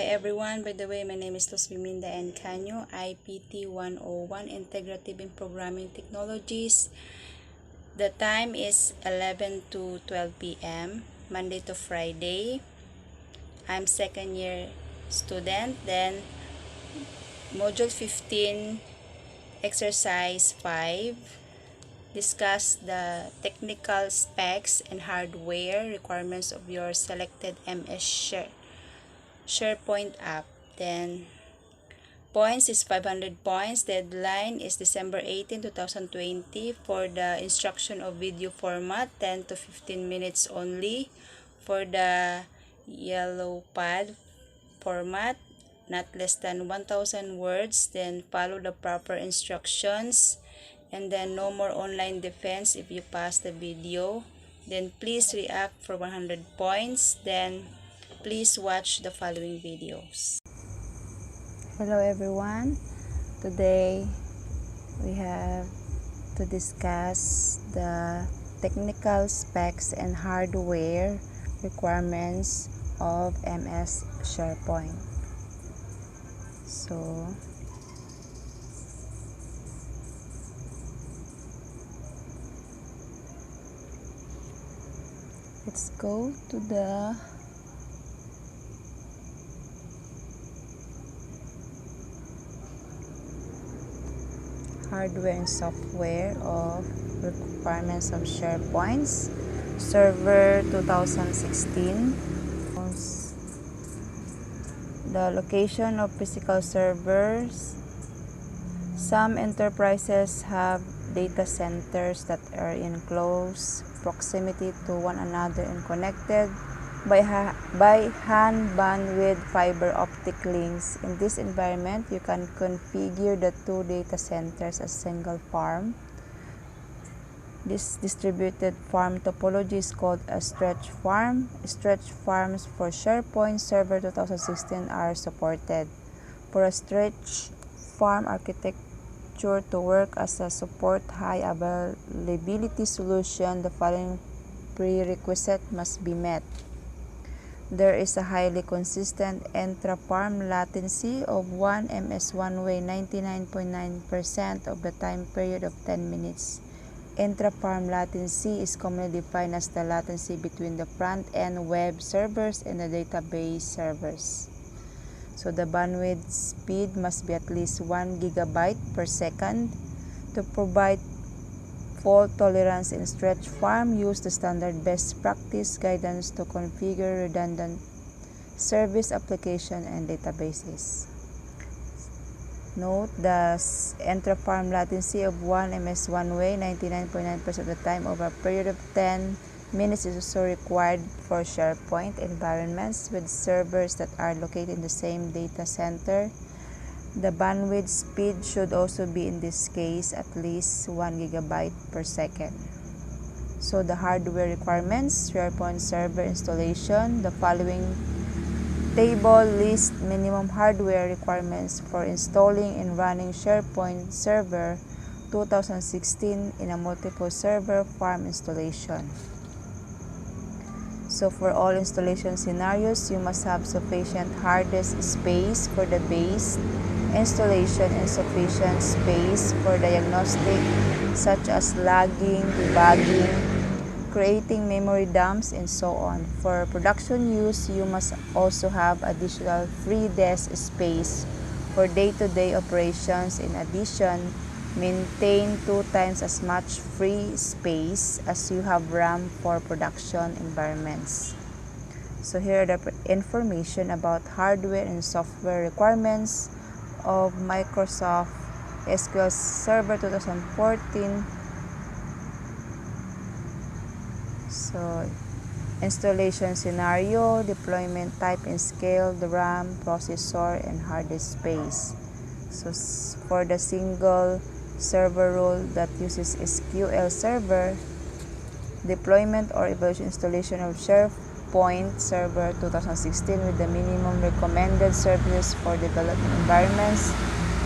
everyone. By the way, my name is Minda and Canyo, IPT101 Integrative in Programming Technologies. The time is 11 to 12 p.m. Monday to Friday. I'm second year student. Then Module 15, Exercise 5. Discuss the technical specs and hardware requirements of your selected MS SharePoint app. Then points is 500 points. Deadline is December 18, 2020 for the instruction of video format, 10 to 15 minutes only. For the yellow pad format, not less than 1,000 words. Then follow the proper instructions. And then no more online defense if you pass the video. Then please react for 100 points. Then please watch the following videos. Hello everyone. Today we have to discuss the technical specs and hardware requirements of MS SharePoint. So let's go to the hardware and software of requirements of SharePoint's Server 2016. The location of physical servers. Some enterprises have data centers that are in close proximity to one another and connected by hand bandwidth fiber optic links. In this environment, you can configure the two data centers as single farm. This distributed farm topology is called a stretch farm. Stretch farms for SharePoint Server 2016 are supported. For a stretch farm architecture to work as a support high availability solution, the following prerequisite must be met. There is a highly consistent intra-farm latency of 1 ms one way 99.9% of the time period of 10 minutes. Intra-farm latency is commonly defined as the latency between the front-end web servers and the database servers. So the bandwidth speed must be at least 1 gigabyte per second. To provide fault tolerance in stretch farm, use the standard best practice guidance to configure redundant service application and databases. Note the intra-farm latency of 1 ms one way 99.9% of the time over a period of 10 minutes is also required for SharePoint environments with servers that are located in the same data center. The bandwidth speed should also be, in this case, at least 1 gigabyte per second. So the hardware requirements, SharePoint server installation. The following table lists minimum hardware requirements for installing and running SharePoint Server 2016 in a multiple server farm installation. So for all installation scenarios, you must have sufficient hard disk space for the base installation and sufficient space for diagnostic such as logging, debugging, creating memory dumps, and so on. For production use, you must also have additional free disk space for day-to-day operations. In addition, maintain 2 times as much free space as you have RAM for production environments. So here are the information about hardware and software requirements of Microsoft SQL Server 2014. So installation scenario, deployment type and scale, the RAM, processor, and hard disk space. So for the single server rule that uses SQL Server, deployment or evaluation installation of SharePoint Server 2016 with the minimum recommended services for development environments.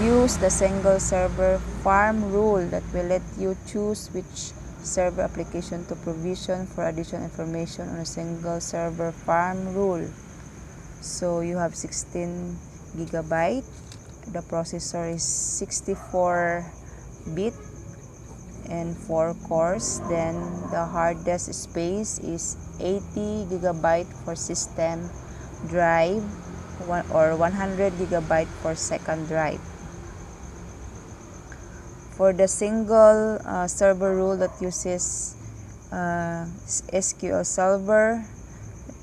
Use the single server farm rule that will let you choose which server application to provision for additional information on a single server farm rule. So you have 16 gigabyte. The processor is 64 bit and 4 cores. Then the hard disk space is 80 gigabyte for system drive or 100 gigabyte for second drive. For the single server rule that uses SQL Server,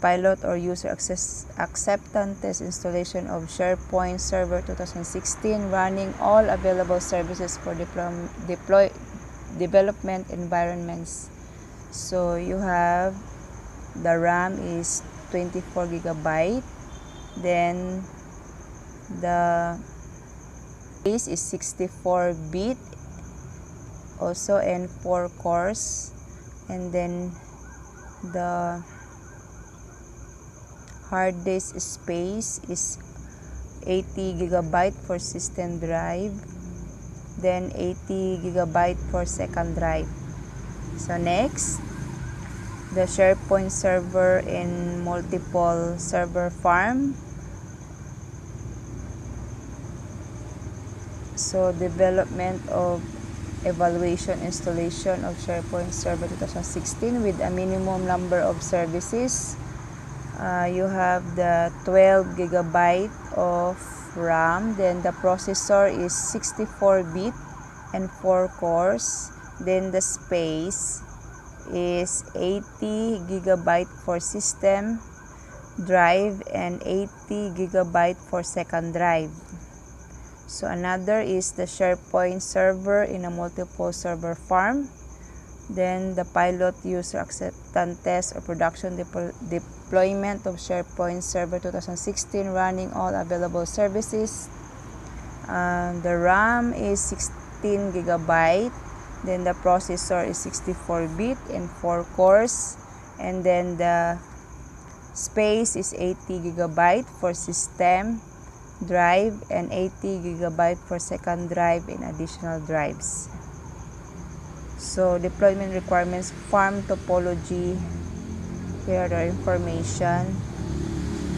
pilot or user acceptance test installation of SharePoint Server 2016 running all available services for development environments. So you have the RAM is 24 gigabyte, then the base is 64 bit also and 4 cores, and then the hard disk space is 80 gigabyte for system drive, then 80 gigabyte for second drive. So next, the SharePoint server in multiple server farm. So development of evaluation installation of SharePoint Server 2016 with a minimum number of services. You have the 12 gigabyte of RAM, then the processor is 64 bit and 4 cores, then the space is 80 gigabyte for system drive and 80 gigabyte for second drive. So another is the SharePoint server in a multiple server farm. Then the pilot user acceptance test or production deployment of SharePoint Server 2016 running all available services. The RAM is 16 gigabyte. Then the processor is 64 bit and 4 cores. And then the space is 80 gigabyte for system drive and 80 gigabyte for second drive and additional drives. So deployment requirements, farm topology, here are the information.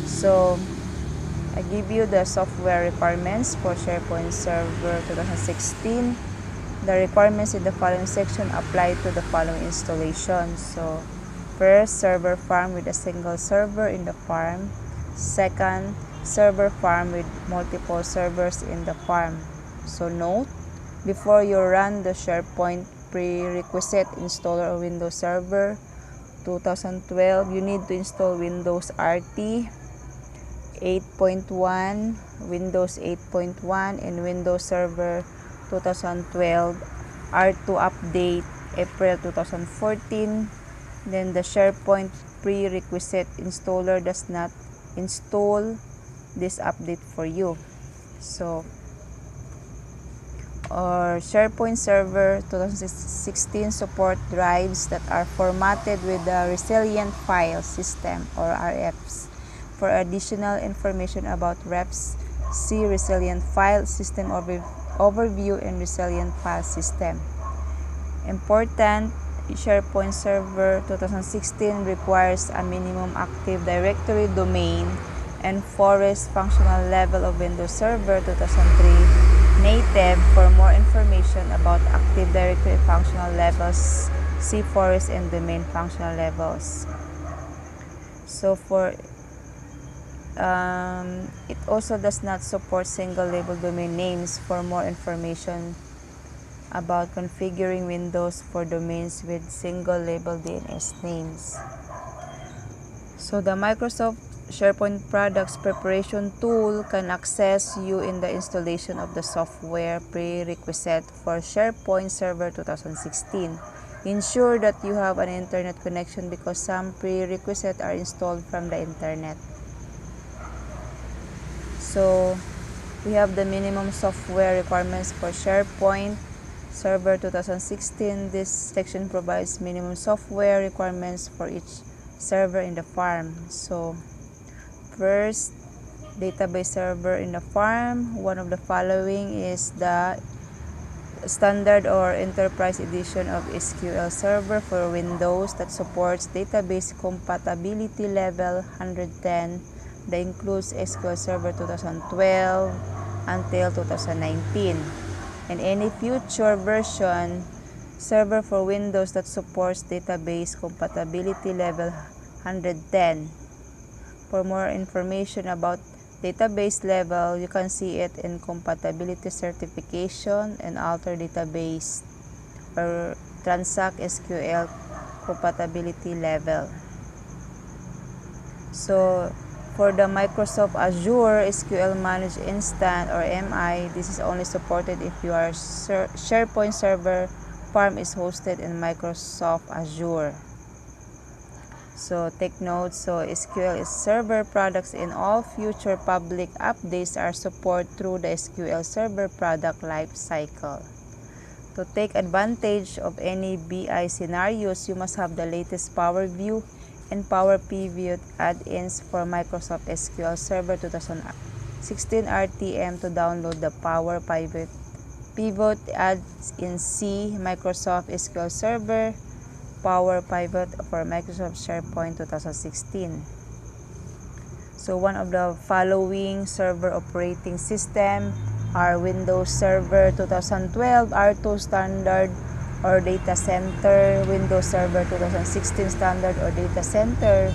So I give you the software requirements for SharePoint Server 2016. The requirements in the following section apply to the following installations. So first, server farm with a single server in the farm. Second, server farm with multiple servers in the farm. So note, before you run the SharePoint prerequisite installer of Windows Server 2012, you need to install Windows RT 8.1, Windows 8.1, and Windows Server 2012 R2 update April 2014. Then the SharePoint prerequisite installer does not install this update for you. So or SharePoint Server 2016 support drives that are formatted with the Resilient File System or RFs. For additional information about REFs, see Resilient File System Overview and Resilient File System. Important, SharePoint Server 2016 requires a minimum Active Directory domain and forest functional level of Windows Server 2003 native. For more information about Active Directory functional levels, see forest and domain functional levels. So for it also does not support single label domain names. For more information about configuring Windows for domains with single label DNS names. So the Microsoft SharePoint Products Preparation Tool can access you in the installation of the software prerequisite for SharePoint Server 2016. Ensure that you have an internet connection because some prerequisites are installed from the internet. So we have the minimum software requirements for SharePoint Server 2016. This section provides minimum software requirements for each server in the farm. So first, database server in the farm. One of the following is the standard or enterprise edition of SQL Server for Windows that supports database compatibility level 110 that includes SQL Server 2012 until 2019, and any future version server for Windows that supports database compatibility level 110. For more information about database level, you can see it in compatibility certification and alter database or transact SQL compatibility level. So for the Microsoft Azure SQL Managed Instance or MI, this is only supported if your SharePoint server farm is hosted in Microsoft Azure. So take note, so SQL Server products in all future public updates are supported through the SQL Server product lifecycle. To take advantage of any BI scenarios, you must have the latest Power View and Power Pivot add-ins for Microsoft SQL Server 2016 RTM to download the Power Pivot adds in C, Microsoft SQL Server, Power Pivot for Microsoft SharePoint 2016. So one of the following server operating system are Windows Server 2012 R2 Standard or Data Center, Windows Server 2016 Standard or Data Center,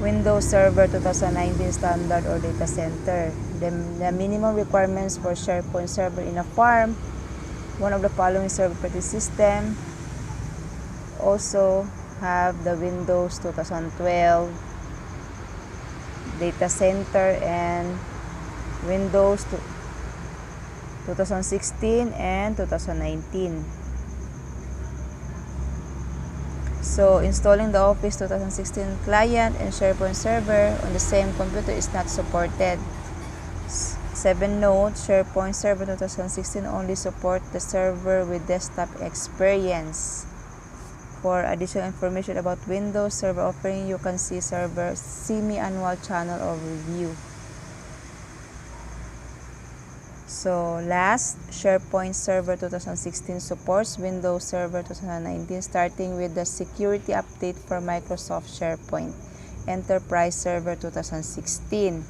Windows Server 2019 Standard or Data Center. The minimum requirements for SharePoint server in a farm, one of the following server operating system. Also have the Windows 2012 Data Center and Windows 2016 and 2019. So installing the Office 2016 client and SharePoint server on the same computer is not supported. 7 note, SharePoint Server 2016 only support the server with desktop experience. For additional information about Windows Server offering, you can see Server semi-annual channel overview. So last, SharePoint Server 2016 supports Windows Server 2019 starting with the security update for Microsoft SharePoint Enterprise Server 2016.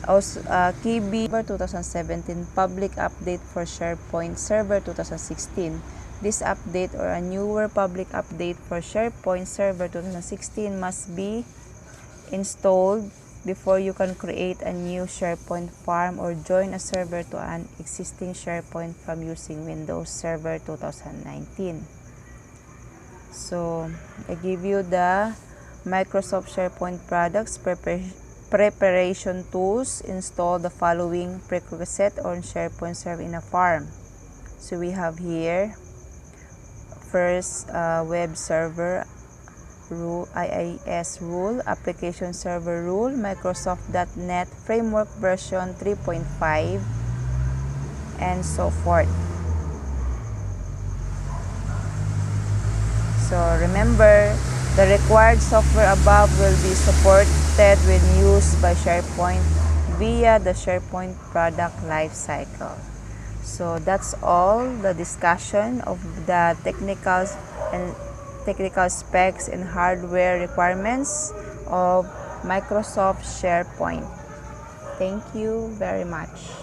Also, KB Server 2017 public update for SharePoint Server 2016. This update or a newer public update for SharePoint Server 2016 must be installed before you can create a new SharePoint farm or join a server to an existing SharePoint farm using Windows Server 2019. So, I give you the Microsoft SharePoint products preparation tools. Install the following prerequisite on SharePoint server in a farm. So, we have here first web server rule, IIS rule, application server rule, Microsoft.NET framework version 3.5, and so forth. So remember, the required software above will be supported when used by SharePoint via the SharePoint product lifecycle. So that's all the discussion of the technical specs and hardware requirements of Microsoft SharePoint. Thank you very much.